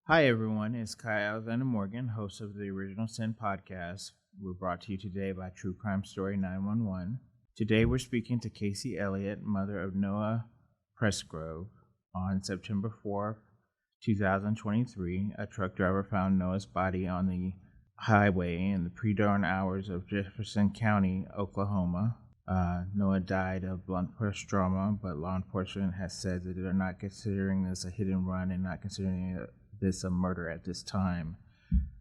Hi, everyone. It's Kaialexander Morgan, host of the Original Sin podcast. We're brought to you today by True Crime Story 911. Today, we're speaking to Kasey Elliott, mother of Noah Presgrove. On September 4th, 2023, a truck driver found Noah's body on the highway in the pre-dawn hours of Jefferson County, Oklahoma. Noah died of blunt force trauma, but law enforcement has said that they're not considering this a hit and run and not considering this a murder at this time.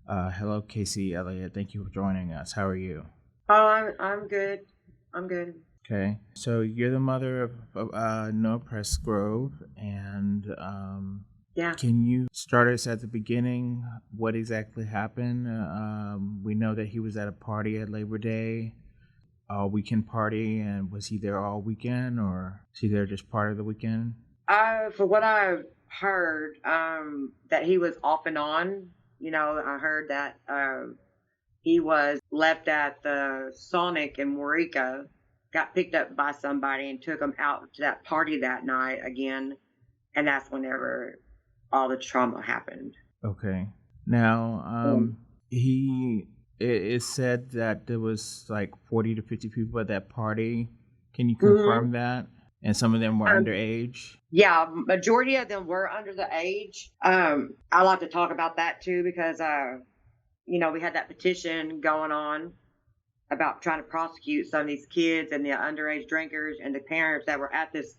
Hello, Kasey Elliott. Thank you for joining us. How are you? Oh, I'm good. I'm good. Okay, so you're the mother of Noah Presgrove, and Yeah. can you start us at the beginning? What exactly happened? We know that he was at a party at Labor Day, all weekend party, and was he there all weekend, or was he there just part of the weekend? For what I've heard, that he was off and on. I heard that he was left at the Sonic in Waurika, got picked up by somebody and took him out to that party that night again, and that's whenever all the trauma happened. Okay. Now, Um, it is said that there was like 40 to 50 people at that party. Can you mhm. confirm that? And some of them were Um, underage? yeah, majority of them were under the age. I like to talk about that too because we had that petition going on about trying to prosecute some of these kids and the underage drinkers and the parents that were at this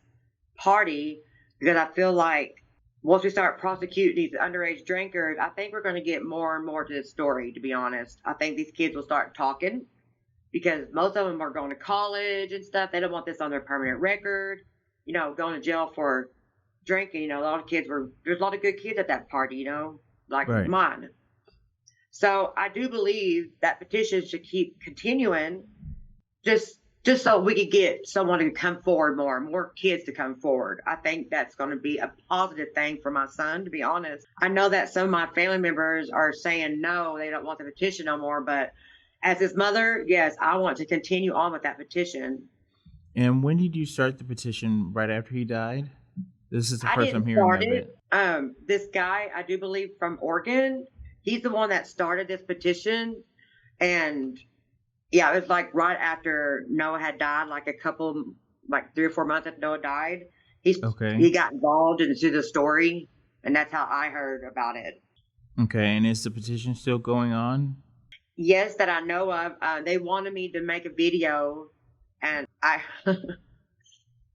party, because I feel like once we start prosecuting these underage drinkers, I think we're going to get more and more to this story, to be honest. I think these kids will start talking because most of them are going to college and stuff. They don't want this on their permanent record, going to jail for drinking. There's a lot of good kids at that party, like Right. mine. So I do believe that petition should keep continuing, just so we could get someone to come forward more kids to come forward. I think that's going to be a positive thing for my son, to be honest. I know that some of my family members are saying no, they don't want the petition no more, but as his mother, yes, I want to continue on with that petition. And when did you start the petition? Right after he died? This is the I first I'm didn't hearing start of it. it. This guy, I do believe from Oregon, he's the one that started this petition. And yeah, it was like right after Noah had died, like 3 or 4 months after Noah died. Okay. He got involved into the story, and that's how I heard about it. Okay. And is the petition still going on? Yes, that I know of. They wanted me to make a video, and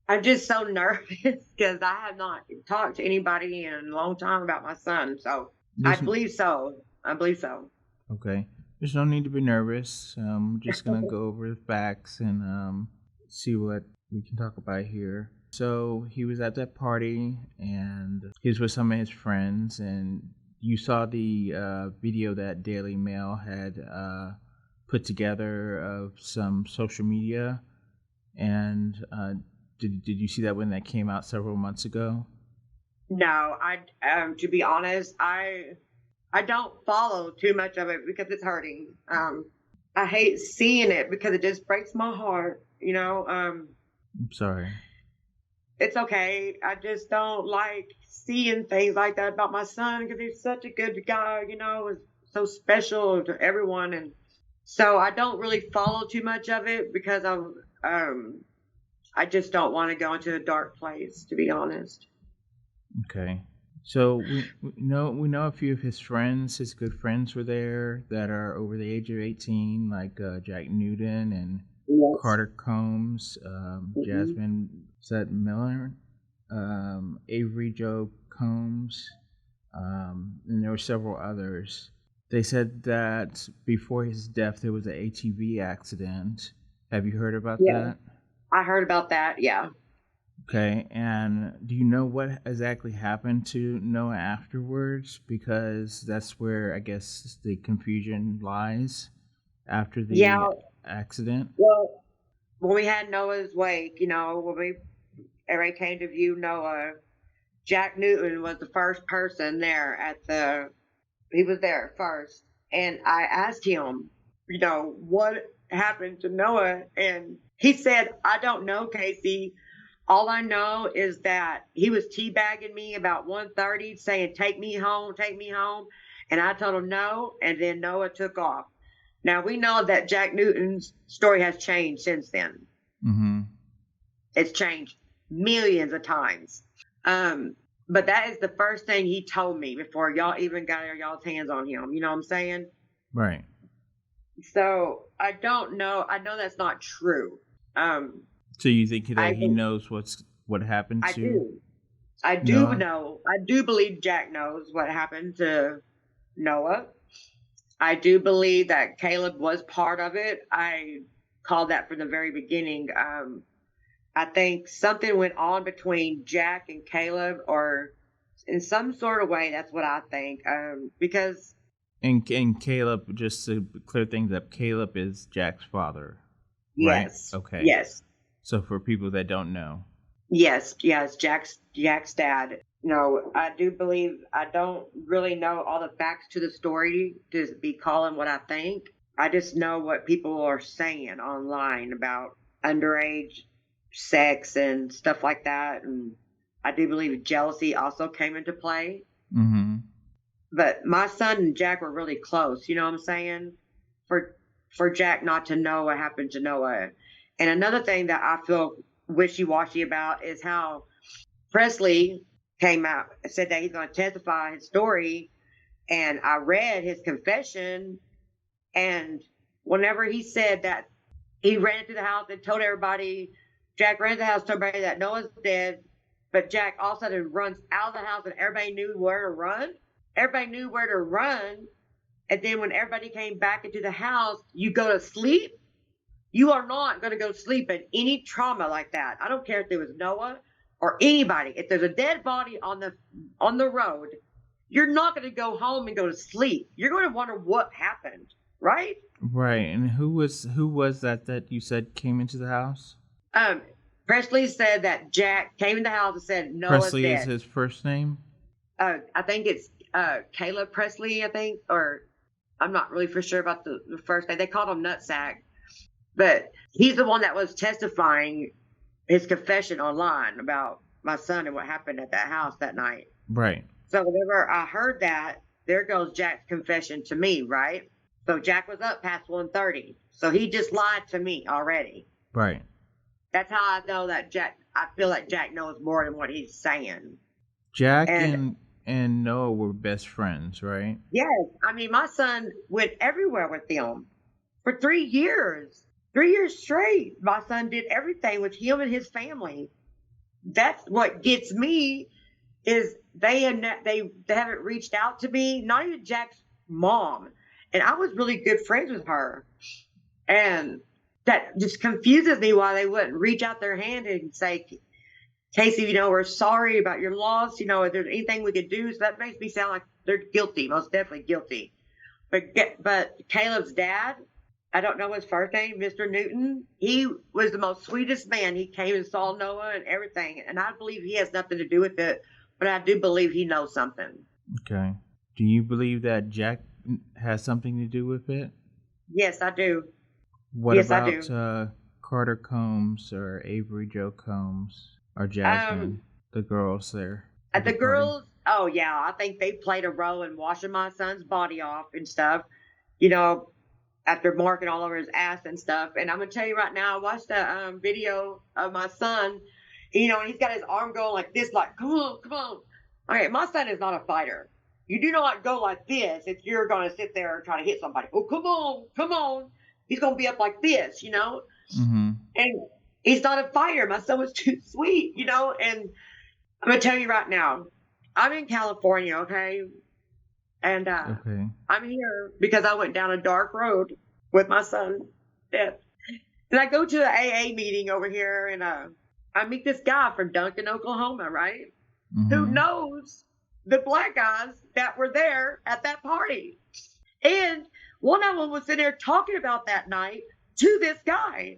I'm just so nervous because I have not talked to anybody in a long time about my son. So I There's, believe so. I believe so. okay. There's no need to be nervous. I'm just going to go over the facts and see what we can talk about here. So he was at that party and he was with some of his friends, and you saw the video that Daily Mail had put together of some social media. And did you see that when that came out several months ago? No, to be honest, I don't follow too much of it because it's hurting. I hate seeing it because it just breaks my heart. I'm sorry. It's okay. I just don't like seeing things like that about my son because he's such a good guy. Was so special to everyone, and so I don't really follow too much of it because I just don't want to go into a dark place, to be honest. Okay. So we know a few of his friends, his good friends were there that are over the age of 18, like Jack Newton and Yes. Carter Combs, Mhm. Jasmine Seth Miller, Avery Joe Combs, and there were several others. They said that before his death there was an ATV accident. Have you heard about Yeah, that? I heard about that. Yeah. Okay, and do you know what exactly happened to Noah afterwards? Because that's where I guess the confusion lies after Yeah. the accident. Well, when we had Noah's wake, when everybody came to view Noah, Jack Newton was the first person there he was there first. And I asked him, what happened to Noah? And he said, I don't know, Kasey. All I know is that he was teabagging me about 1:30, saying, take me home, take me home. And I told him no, and then Noah took off. Now, we know that Jack Newton's story has changed since then. Mm-hmm. It's changed millions of times. But that is the first thing he told me before y'all even got y'all's hands on him. You know what I'm saying? Right. So I don't know. I know that's not true. So you think that he knows what happened to? I do. I do know. I do believe Jack knows what happened to Noah. I do believe that Caleb was part of it. I called that from the very beginning. I think something went on between Jack and Caleb, or in some sort of way. That's what I think. Because and Caleb, just to clear things up, Caleb is Jack's father. Right? Yes. Okay. Yes. So for people that don't know. Yes. Jack's dad. No, I do believe, I don't really know all the facts to the story to be calling what I think. I just know what people are saying online about underage sex and stuff like that. And I do believe jealousy also came into play. Mm-hmm. But my son and Jack were really close. You know what I'm saying? For Jack not to know what happened to Noah. And another thing that I feel wishy-washy about is how Presley came out and said that he's going to testify his story. And I read his confession. And whenever he said that he ran into the house and told everybody, Jack ran to the house, told everybody that Noah's dead. But Jack all of a sudden runs out of the house and everybody knew where to run. Everybody knew where to run. And then when everybody came back into the house, you go to sleep. You are not going to go to sleep in any trauma like that. I don't care if it was Noah or anybody. If there's a dead body on the road, you're not going to go home and go to sleep. You're going to wonder what happened, right? Right. And who was that you said came into the house? Presley said that Jack came in the house and said Noah's Presley dead. is his first name? I think it's Caleb Presley, I think, or I'm not really for sure about the first name. They called him Nutsack. But he's the one that was testifying his confession online about my son and what happened at that house that night. Right. So whenever I heard that, there goes Jack's confession to me, right? So Jack was up past 1:30. So he just lied to me already. Right. That's how I know that I feel like Jack knows more than what he's saying. Jack and Noah were best friends, right? Yes. I mean, my son went everywhere with them for 3 years. 3 years straight. My son did everything with him and his family. That's what gets me is they haven't reached out to me, not even Jack's mom. And I was really good friends with her. And that just confuses me why they wouldn't reach out their hand and say, Kasey, we're sorry about your loss. If there's anything we could do. So that makes me sound like they're guilty, most definitely guilty. But Caleb's dad, I don't know his first name, Mr. Newton. He was the most sweetest man. He came and saw Noah and everything. And I believe he has nothing to do with it. But I do believe he knows something. Okay. Do you believe that Jack has something to do with it? Yes, I do. What yes, about I do. Carter Combs or Avery Jo Combs or Jasmine, the girls there? The girls, oh yeah, I think they played a role in washing my son's body off and stuff, after marking all over his ass and stuff. And I'm going to tell you right now, I watched the video of my son, and he's got his arm going like this, like, come on, come on. Okay, my son is not a fighter. You do not go like this if you're going to sit there and try to hit somebody. Oh, come on, come on. He's going to be up like this, Mm-hmm. And he's not a fighter. My son was too sweet, and I'm going to tell you right now, I'm in California, okay? And okay. I'm here because I went down a dark road with my son. And I go to an AA meeting over here, and I meet this guy from Duncan, Oklahoma, right? Mm-hmm. Who knows the black guys that were there at that party. And one of them was sitting there talking about that night to this guy.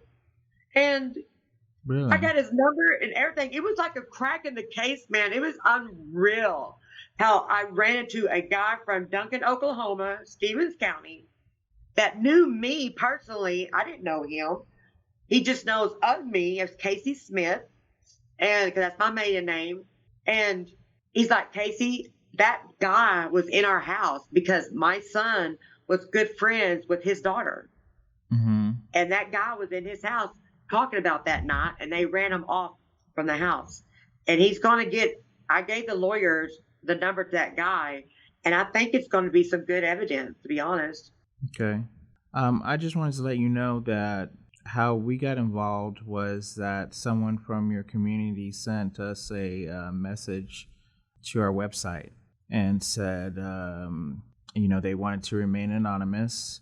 And really? I got his number and everything. It was like a crack in the case, man. It was unreal how I ran into a guy from Duncan, Oklahoma, Stevens County, that knew me personally. I didn't know him. He just knows of me as Kasey Smith. and because that's my maiden name. And he's like, Kasey, that guy was in our house because my son was good friends with his daughter. Mm-hmm. And that guy was in his house talking about that night, and they ran him off from the house. And he's going to get, I gave the lawyers the number to that guy, and I think it's going to be some good evidence, to be honest. Okay. I just wanted to let you know that how we got involved was that someone from your community sent us a message to our website and said, they wanted to remain anonymous.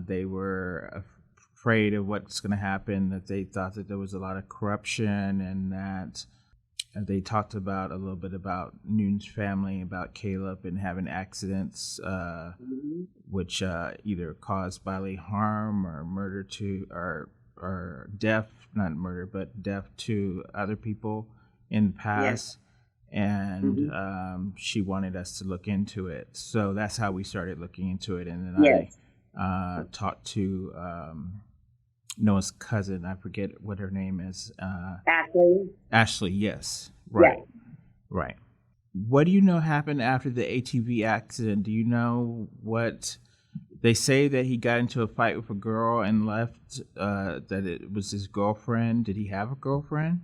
They were afraid of what's going to happen, that they thought that there was a lot of corruption, and that they talked about a little bit about Newton's family, about Caleb and having accidents, which either caused bodily harm or murder to, or death, not murder, but death to other people in the past. And she wanted us to look into it. So that's how we started looking into it. And then I talked to Noah's cousin. I forget what her name is. Ashley, yes. Right. Yes. Right. What do you know happened after the ATV accident? Do you know what they say? That he got into a fight with a girl and left, that it was his girlfriend. Did he have a girlfriend?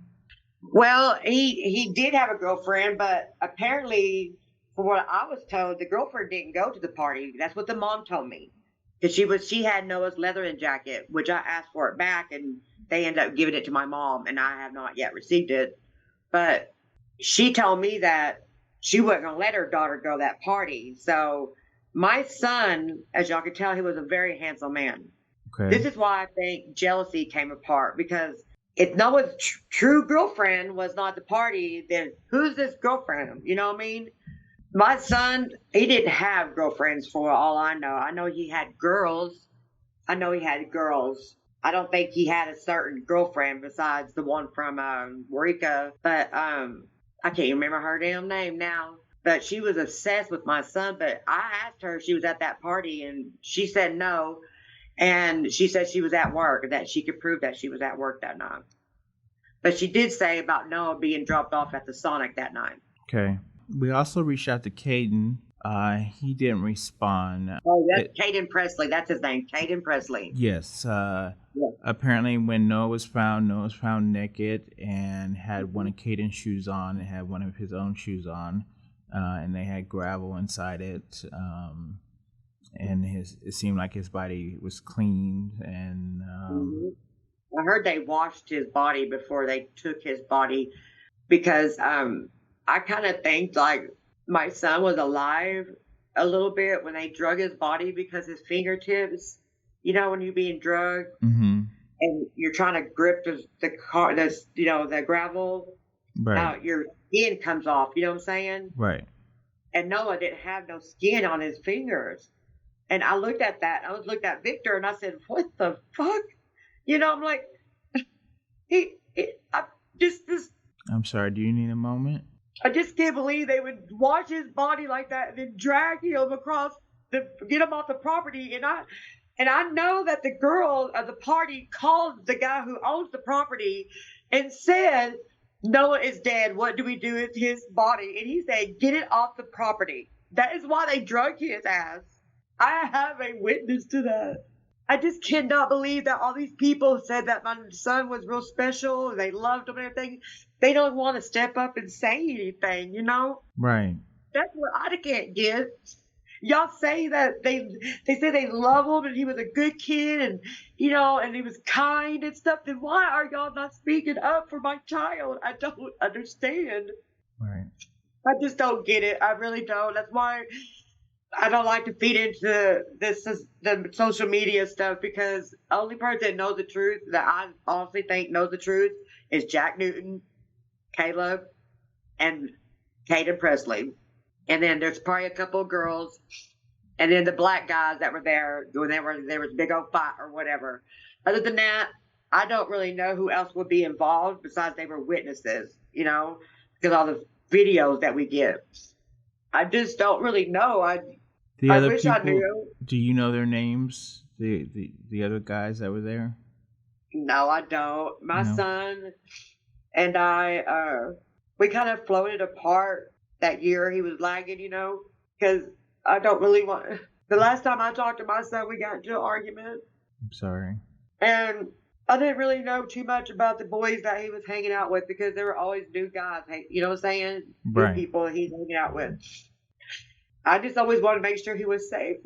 Well, he did have a girlfriend, but apparently, from what I was told, the girlfriend didn't go to the party. That's what the mom told me. Because she had Noah's leathering jacket, which I asked for it back, and they ended up giving it to my mom, and I have not yet received it. But she told me that she wasn't going to let her daughter go to that party. So my son, as y'all can tell, he was a very handsome man. Okay. This is why I think jealousy came apart, because if Noah's true girlfriend was not at the party, then who's this girlfriend? You know what I mean? My son, he didn't have girlfriends for all I know. I know he had girls. I I don't think he had a certain girlfriend besides the one from Eureka. But I can't remember her damn name now. But she was obsessed with my son. But I asked her if she was at that party, and she said no. And she said she was at work, and that she could prove that she was at work that night. But she did say about Noah being dropped off at the Sonic that night. Okay. We also reached out to Kaden. He didn't respond. Oh, that's Kaden Presley. That's his name, Kaden Presley. Yes. Apparently, when Noah was found naked and had one of Kaden's shoes on and had one of his own shoes on, and they had gravel inside it. And it seemed like his body was cleaned. And I heard they washed his body before they took his body, because I kind of think like my son was alive a little bit when they drug his body, because his fingertips, when you're being drugged and you're trying to grip the gravel, right. Your skin comes off. You know what I'm saying? Right. And Noah didn't have no skin on his fingers. And I looked at that. I looked at Victor, and I said, "What the fuck?" I'm like, I'm sorry. Do you need a moment? I just can't believe they would wash his body like that and then drag him across get him off the property. And I know that the girl of the party called the guy who owns the property and said, "Noah is dead. What do we do with his body?" And he said, "Get it off the property." That is why they drug his ass. I have a witness to that. I just cannot believe that all these people said that my son was real special. They loved him and everything. They don't want to step up and say anything, Right. That's what I can't get. Y'all say that they say they love him and he was a good kid and, and he was kind and stuff. Then why are y'all not speaking up for my child? I don't understand. Right. I just don't get it. I really don't. That's why I don't like to feed into the social media stuff, because the only person that knows the truth, that I honestly think knows the truth, is Jack Newton, Caleb, and Kaden Presley. And then there's probably a couple of girls, and then the black guys that were there when there was a big old fight or whatever. Other than that, I don't really know who else would be involved besides they were witnesses, because all the videos that we get. I just don't really know. I wish I knew. Do you know their names? The other guys that were there? No, I don't. My son, and we kind of floated apart that year. He was lagging, because I don't really want. The last time I talked to my son, we got into an argument. I'm sorry. And I didn't really know too much about the boys that he was hanging out with because there were always new guys, you know what I'm saying? Right. New people he's hanging out with. I just always wanted to make sure he was safe,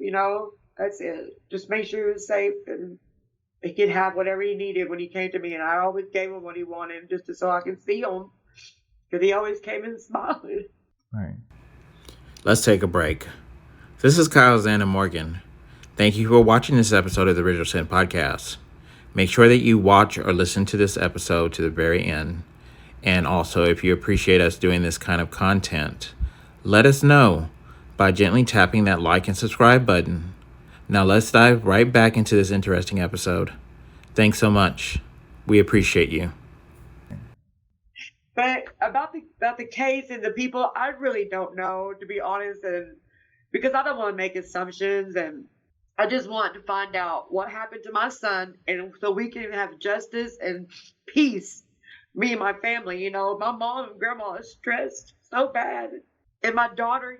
That's it. Just make sure he was safe and he could have whatever he needed when he came to me. And I always gave him what he wanted just so I could see him because he always came in smiling. Right. Let's take a break. This is Kaialexander Morgan. Thank you for watching this episode of the Original Sin Podcast. Make sure that you watch or listen to this episode to the very end. And also, if you appreciate us doing this kind of content, let us know by gently tapping that like and subscribe button. Now let's dive right back into this interesting episode. Thanks so much. We appreciate you. But about the case and the people, I really don't know, to be honest, and because I don't want to make assumptions, and I just want to find out what happened to my son, and so we can have justice and peace. Me and my family, my mom and grandma is stressed so bad, and my daughter,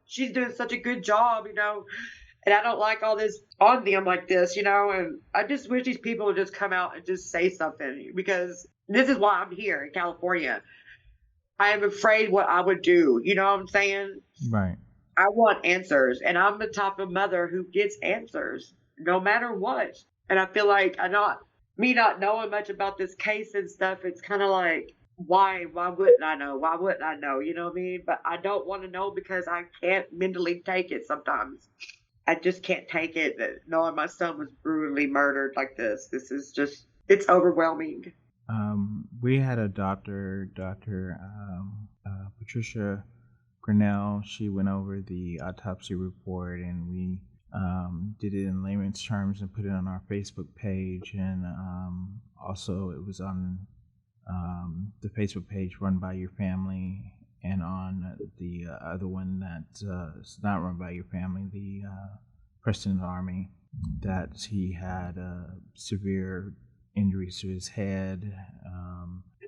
she's doing such a good job, and I don't like all this on them like this, and I just wish these people would just come out and just say something, because this is why I'm here in California. I am afraid what I would do. You know what I'm saying? Right. I want answers, and I'm the type of mother who gets answers no matter what. And I feel like me not knowing much about this case and stuff, it's kind of like, why wouldn't I know? Why wouldn't I know? You know what I mean? But I don't want to know because I can't mentally take it sometimes. I just can't take it that knowing my son was brutally murdered like this. This is just, it's overwhelming. We had a Dr. Patricia Grinnell. She went over the autopsy report, and we did it in layman's terms and put it on our Facebook page, and also it was on the Facebook page run by your family, and on the other one that is not run by your family, the Preston Army, that he had severe injuries to his head,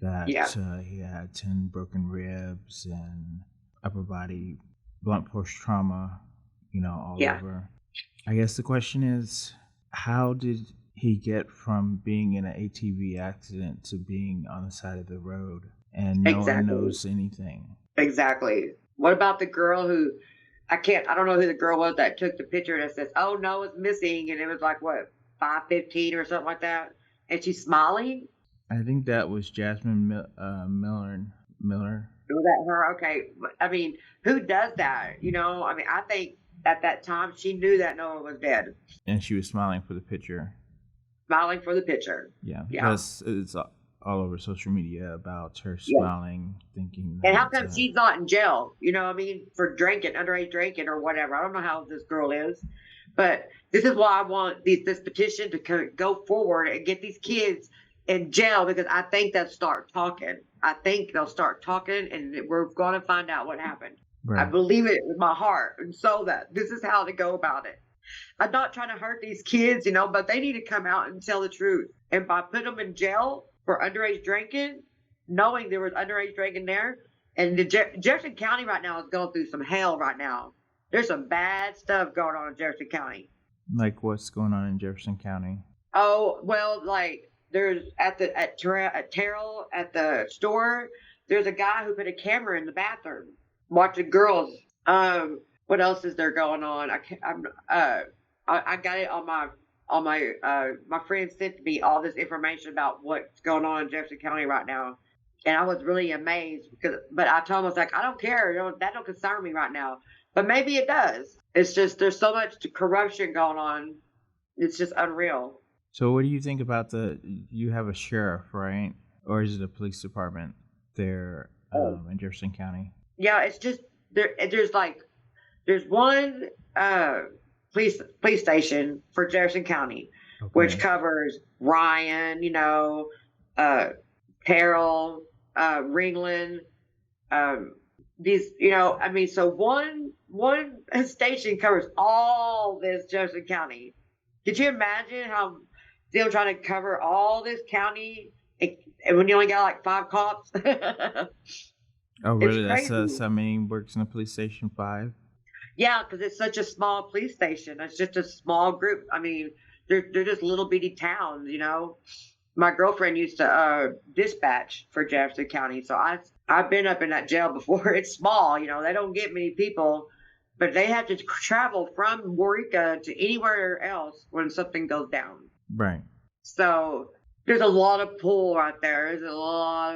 that he had 10 broken ribs and upper body blunt force trauma, all over. I guess the question is, how did he get from being in an ATV accident to being on the side of the road and no one knows anything? Exactly. What about the girl who, I don't know who the girl was that took the picture that says, "Oh, Noah's missing," and it was like, what, 5:15 or something like that? And she's smiling? I think that was Jasmine Miller. Was that her? Okay. I mean, who does that? I think at that time she knew that Noah was dead. And she was smiling for the picture. Smiling for the picture. Yeah. Because it's all over social media about her smiling, thinking that, and how come she's not in jail? For drinking, underage drinking or whatever. I don't know how this girl is. But this is why I want this petition to go forward and get these kids in jail, because I think they'll start talking. I think they'll start talking, and we're going to find out what happened. Right. I believe it with my heart. And so that this is how to go about it. I'm not trying to hurt these kids, but they need to come out and tell the truth. And by putting them in jail for underage drinking, knowing there was underage drinking there, and Jefferson County right now is going through some hell right now. There's some bad stuff going on in Jefferson County. Like what's going on in Jefferson County? Oh, well, like there's at Terrell at the store, there's a guy who put a camera in the bathroom watching girls. What else is there going on? I got it on my friend sent me all this information about what's going on in Jefferson County right now. And I was really amazed but I told him, I was like, I don't care. That don't concern me right now. But maybe it does. It's just there's so much corruption going on. It's just unreal. So what do you think about you have a sheriff, right? Or is it a police department there in Jefferson County? Yeah, it's just there's one police station for Jefferson County, which covers Ryan, Terrell, Ringland, these, so one station covers all this Jefferson County. Could you imagine how them trying to cover all this county And when you only got like 5 cops, Oh, it's really? That's crazy. so many works in the police station 5? Yeah, because it's such a small police station. It's just a small group. I mean, they're just little bitty towns, you know. My girlfriend used to dispatch for Jefferson County, so I've been up in that jail before. It's small, you know. They don't get many people, but they have to travel from Waurika to anywhere else when something goes down. Right. So there's a lot of pull right there. There's a lot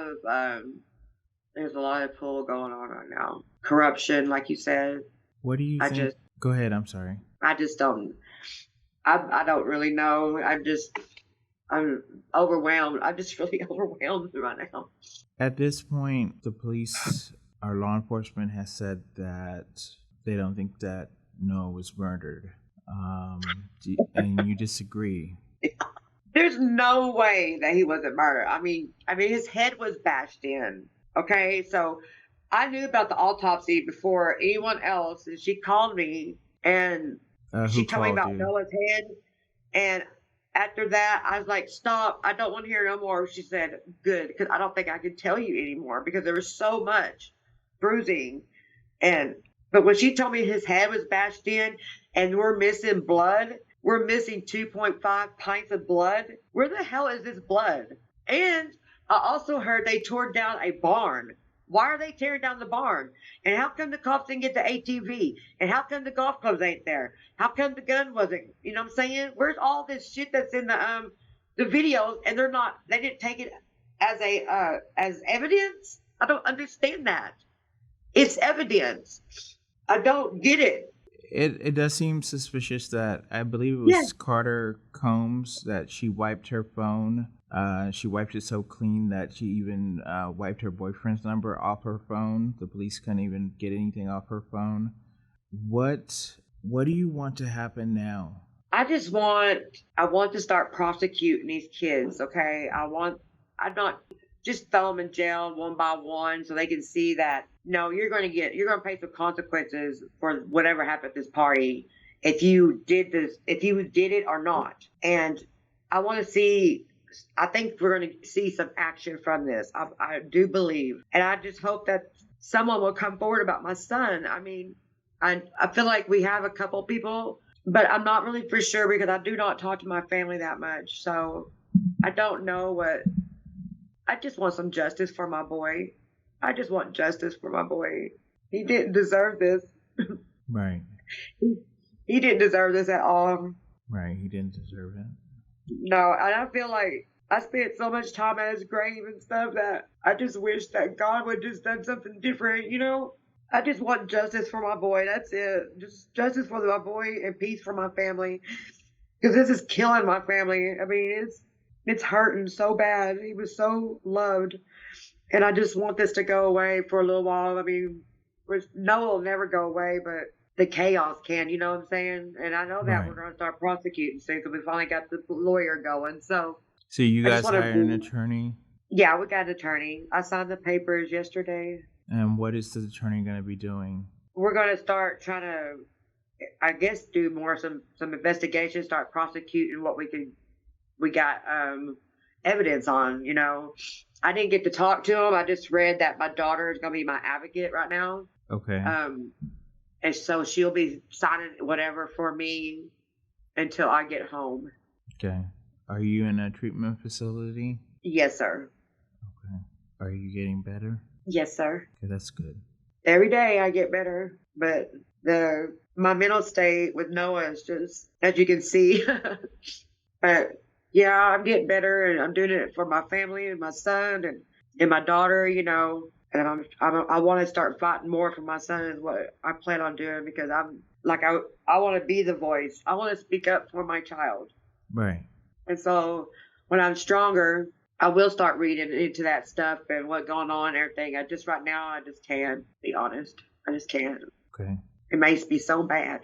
of pull going on right now. Corruption, like you said. What do you I think? just Go ahead. I'm sorry. I just don't. I don't really know. I'm overwhelmed. I'm just really overwhelmed right now. At this point, the police, our law enforcement, has said that they don't think that Noah was murdered. And you disagree. There's no way that he wasn't murdered. I mean, his head was bashed in. Okay, so I knew about the autopsy before anyone else, and she called me and she Who told me called about you? Noah's head. And after that, I was like, "Stop! I don't want to hear no more." She said, "Good," because I don't think I could tell you anymore because there was so much bruising. And but when she told me his head was bashed in and we're missing blood, we're missing 2.5 pints of blood. Where the hell is this blood? And I also heard they tore down a barn. Why are they tearing down the barn? And how come the cops didn't get the ATV? And how come the golf clubs ain't there? How come the gun wasn't? You know what I'm saying? Where's all this shit that's in the videos and they didn't take it as evidence? I don't understand that. It's evidence. I don't get it. It does seem suspicious that I believe it Yeah. was Carter Combs that she wiped her phone. She wiped it so clean that she even wiped her boyfriend's number off her phone. The police couldn't even get anything off her phone. What do you want to happen now? I want to start prosecuting these kids, okay? I'm not just throw them in jail one by one so they can see that no, you're going to pay some consequences for whatever happened at this party if you did it or not. And I think we're going to see some action from this. I do believe. And I just hope that someone will come forward about my son. I mean, I feel like we have a couple people, but I'm not really for sure because I do not talk to my family that much. So I don't know I just want some justice for my boy. I just want justice for my boy. He didn't deserve this. Right. He didn't deserve this at all. Right. He didn't deserve it. No, and I feel like I spent so much time at his grave and stuff that I just wish that God would just done something different, you know? I just want justice for my boy. That's it. Just justice for my boy and peace for my family. Because this is killing my family. I mean, it's hurting so bad. He was so loved. And I just want this to go away for a little while. I mean, Noah will never go away, but the chaos can, you know what I'm saying? And I know that Right. we're going to start prosecuting soon because we finally got the lawyer going. So you I guys just wanna hired an be- attorney? Yeah, we got an attorney. I signed the papers yesterday. And what is the attorney going to be doing? We're going to start trying to, I guess, do more some investigation, start prosecuting what we got evidence on, you know. I didn't get to talk to him. I just read that my daughter is going to be my advocate right now. Okay. And so she'll be signing whatever for me until I get home. Okay. Are you in a treatment facility? Yes, sir. Okay. Are you getting better? Yes, sir. Okay, that's good. Every day I get better, but my mental state with Noah is just, as you can see. But yeah, I'm getting better, and I'm doing it for my family and my son and my daughter, you know. And I want to start fighting more for my son is what I plan on doing because I want to be the voice. I want to speak up for my child. Right. And so when I'm stronger, I will start reading into that stuff and what's going on and everything. Right now, I just can't be honest. I just can't. Okay. It makes me so bad.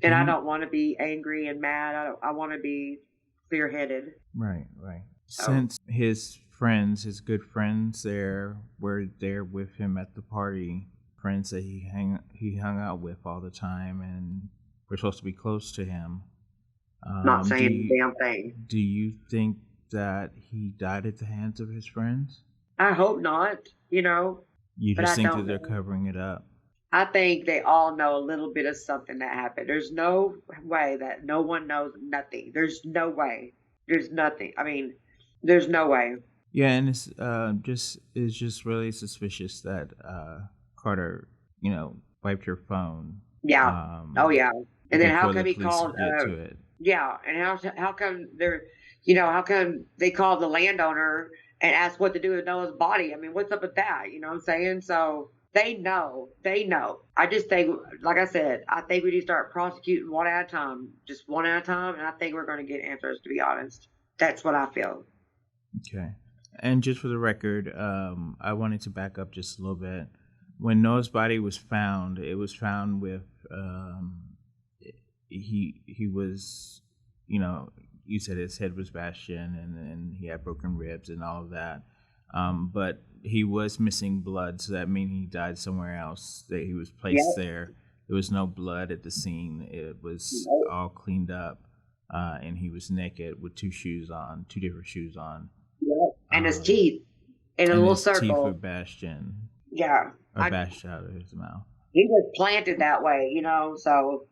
And I don't want to be angry and mad. I want to be clear-headed. Right. Since his good friends were there with him at the party, friends that he hung out with all the time and were supposed to be close to him. Not saying a damn thing. Do you think that he died at the hands of his friends? I hope not, You but just I think that don't they're know. covering it up? I think they all know a little bit of something that happened. There's no way that no one knows nothing. There's no way. There's nothing. I mean, there's no way. Yeah, and it's just really suspicious that Carter, wiped her phone Yeah. Oh yeah. And then how before the come he police called? could get to it. Yeah. And how come they're, how come they called the landowner and asked what to do with Noah's body? I mean, what's up with that? You know what I'm saying? So they know. They know. I just think, like I said, I think we need to start prosecuting one at a time, just one at a time, and I think we're going to get answers. To be honest, that's what I feel. Okay. And just for the record, I wanted to back up just a little bit. When Noah's body was found, it was found with he was, you said his head was bashed in and he had broken ribs and all of that. But he was missing blood, so that means he died somewhere else. That he was placed Yep. there. There was no blood at the scene. It was Nope. all cleaned up, and he was naked with two different shoes on. Yep. And his Um, teeth in a and little his teeth were circle. bashed in Yeah. or bashed out of his mouth. He was planted that way, so.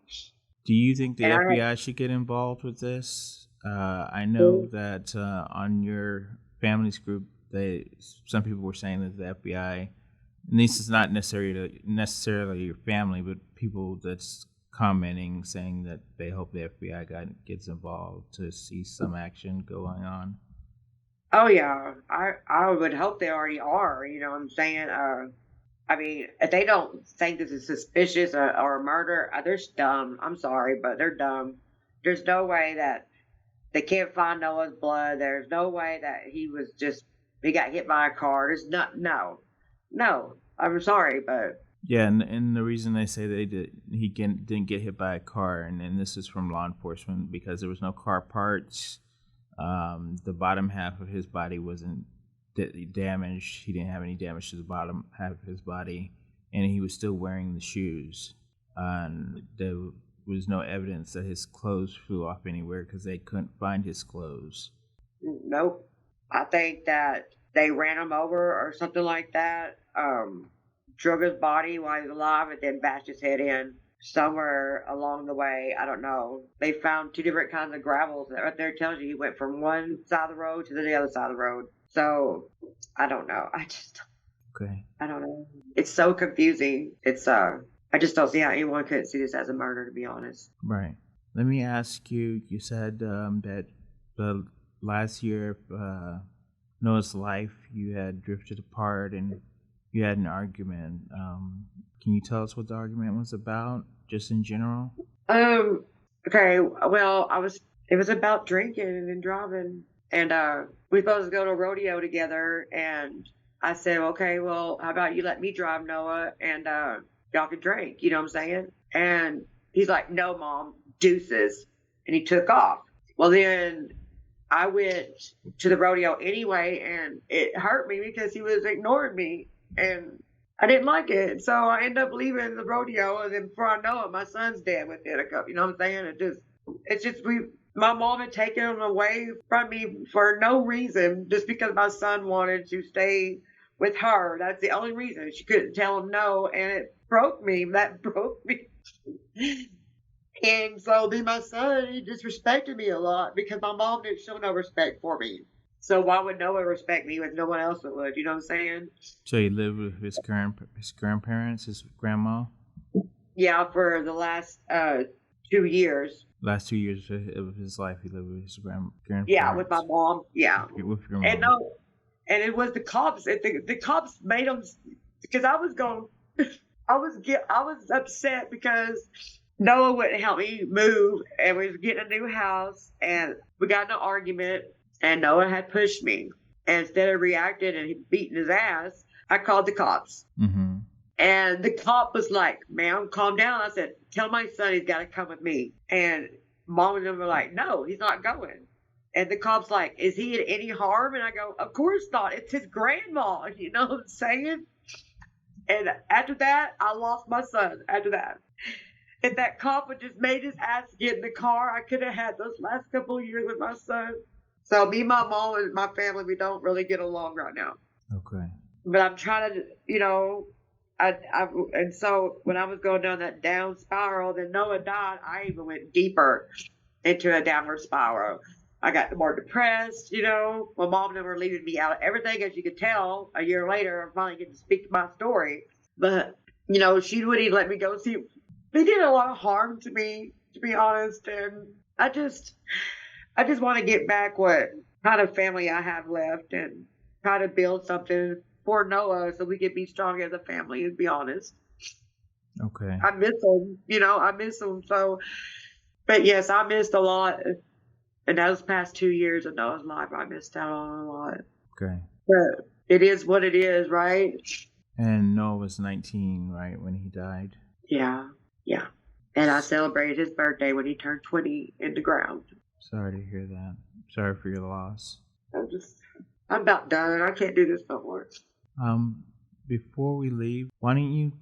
Do you think the And I FBI should get involved with this? I know that on your family's group, some people were saying that the FBI, and this is not necessarily your family, but people that's commenting saying that they hope the FBI gets involved to see some action going on. Oh yeah, I would hope they already are. You know what I'm saying? I mean, if they don't think this is suspicious or a murder, they're dumb. I'm sorry, but they're dumb. There's no way that they can't find Noah's blood. There's no way that he got hit by a car. There's no. I'm sorry, but Yeah, and the reason they say didn't get hit by a car, and this is from law enforcement, because there was no car parts. The bottom half of his body wasn't damaged. He didn't have any damage to the bottom half of his body, and he was still wearing the shoes. And there was no evidence that his clothes flew off anywhere because they couldn't find his clothes. nope. I think that they ran him over or something like that. Drug his body while he was alive and then bashed his head in somewhere along the way. I don't know. They found two different kinds of gravels. That right there tells you he went from one side of the road to the other side of the road. So I don't know. Okay. I don't know. It's so confusing. I just don't see how anyone could see this as a murder, to be honest. Right. Let me ask you. You said that the last year of Noah's life, you had drifted apart and you had an argument. Can you tell us what the argument was about, just in general? Okay. Well, it was about drinking and driving, and we supposed to go to a rodeo together, and I said, okay, well, how about you let me drive, Noah, and y'all can drink. You know what I'm saying? And he's like, no, Mom, deuces, and he took off. Well, then I went to the rodeo anyway, and it hurt me because he was ignoring me, and I didn't like it. So I ended up leaving the rodeo, and then before I know it, my son's dead within a couple. You know what I'm saying? My mom had taken him away from me for no reason, just because my son wanted to stay with her. That's the only reason. She couldn't tell him no, and it broke me. That broke me. And so then my son, he disrespected me a lot because my mom didn't show no respect for me. So why would Noah respect me when no one else would? You know what I'm saying? So he lived with his grandparents, his grandma? Yeah, for the last 2 years. Last 2 years of his life, he lived with his grandparents. Yeah, with my mom. Yeah. With your mom. And no, and it was the cops. The cops made them, because I was going, I was upset because Noah wouldn't help me move, and we was getting a new house, and we got in an argument, and Noah had pushed me. And instead of reacting and beating his ass, I called the cops. Mm-hmm. And the cop was like, ma'am, calm down. I said, tell my son he's got to come with me. And mom and them were like, no, he's not going. And the cop's like, is he in any harm? And I go, of course not. It's his grandma. You know what I'm saying? And after that, I lost my son after that. If that cop would just made his ass get in the car, I could have had those last couple of years with my son. So me, my mom, and my family, we don't really get along right now. Okay. But I'm trying to, and so when I was going down that down spiral, then Noah died. I even went deeper into a downward spiral. I got more depressed. My mom never leaving me out of everything, as you could tell. A year later, I finally get to speak my story. But she wouldn't even let me go see. They did a lot of harm to me, to be honest, and I just want to get back what kind of family I have left and try to build something for Noah so we can be strong as a family, to be honest. Okay. I miss him, I miss him. So, but yes, I missed a lot. In those past 2 years of Noah's life, I missed out on a lot. Okay. But it is what it is, right? And Noah was 19, right, when he died? Yeah. Yeah. And I celebrated his birthday when he turned 20 in the ground. Sorry to hear that. Sorry for your loss. I'm about done. I can't do this no more. Before we leave, why don't you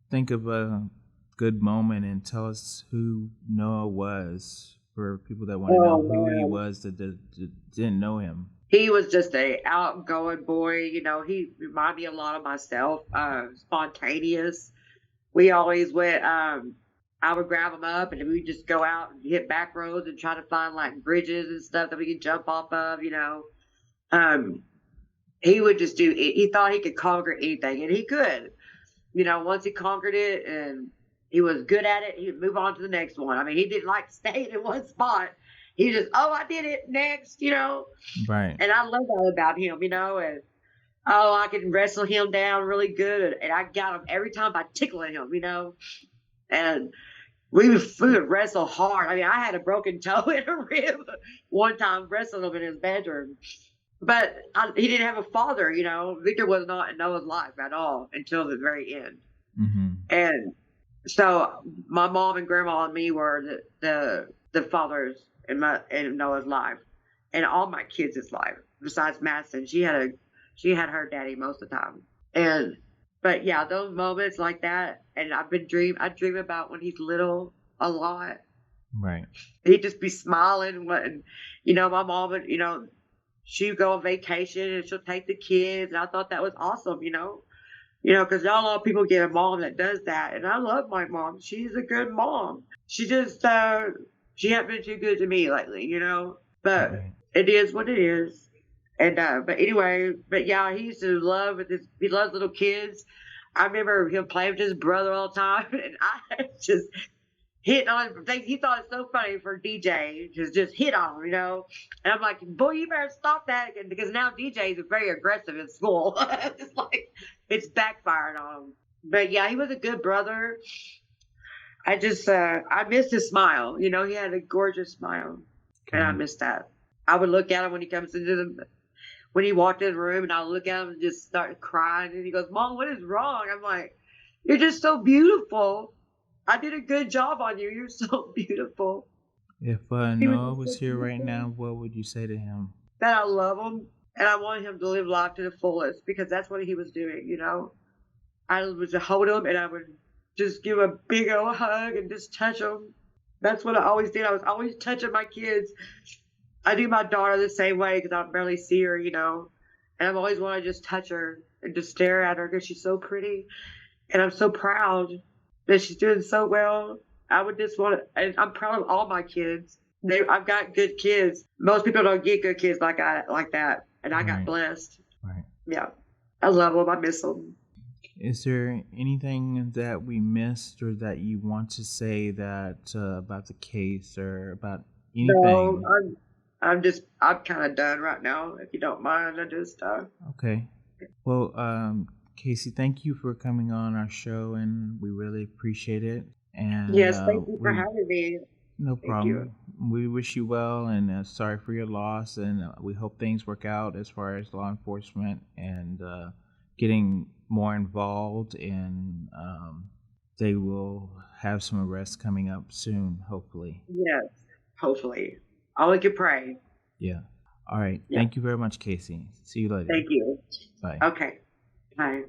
think of a good moment and tell us who Noah was for people that want to know who he was that didn't know him. He was just a outgoing boy. He reminded me a lot of myself. Spontaneous. We always went. I would grab him up and we'd just go out and hit back roads and try to find like bridges and stuff that we could jump off of. He would just do. He thought he could conquer anything, and he could. Once he conquered it and he was good at it, he would move on to the next one. I mean, he didn't like staying in one spot. He just, I did it next, Right. And I love that about him, and I could wrestle him down really good, and I got him every time by tickling him, and we would wrestle hard. I mean, I had a broken toe and a rib one time wrestling him in his bedroom. But he didn't have a father, Victor was not in Noah's life at all until the very end. Mm-hmm. And so my mom and grandma and me were the fathers in Noah's life and all my kids' life. Besides Madison, she had her daddy most of the time. But yeah, those moments like that, and I dream about when he's little a lot. Right. He'd just be smiling, and my mom would, she'd go on vacation and she'll take the kids. And I thought that was awesome, because not a lot of people get a mom that does that. And I love my mom. She's a good mom. She just, she hasn't been too good to me lately, but right. It is what it is. And, but anyway, yeah, he used to he loves little kids. I remember him playing with his brother all the time. And I just hit on him. He thought it so funny for DJ to just hit on him, And I'm like, boy, you better stop that, because now DJ is very aggressive in school. It's like it's backfiring on him. But yeah, he was a good brother. I just I missed his smile. He had a gorgeous smile, and I missed that. I would look at him when he walked in the room, and I would look at him and just start crying. And he goes, "Mom, what is wrong?" I'm like, "You're just so beautiful. I did a good job on you. You're so beautiful." If Noah was here right now, what would you say to him? That I love him and I want him to live life to the fullest, because that's what he was doing, I would hold him and I would just give him a big old hug and just touch him. That's what I always did. I was always touching my kids. I do my daughter the same way because I barely see her, and I always want to just touch her and just stare at her because she's so pretty. And I'm so proud that she's doing so well. I would just want to, and I'm proud of all my kids. I've got good kids. Most people don't get good kids like that, and I got blessed. Right. Yeah, I love them. I miss them. Is there anything that we missed or that you want to say that about the case or about anything? No, I'm kind of done right now. If you don't mind, I just. Okay. Well, Kasey, thank you for coming on our show, and we really appreciate it. And yes, thank you for having me. No problem. We wish you well, and sorry for your loss, and we hope things work out as far as law enforcement and getting more involved, and they will have some arrests coming up soon, hopefully. Yes, hopefully. All we can pray. Yeah. All right. Yeah. Thank you very much, Kasey. See you later. Thank you. Bye. Okay. Bye.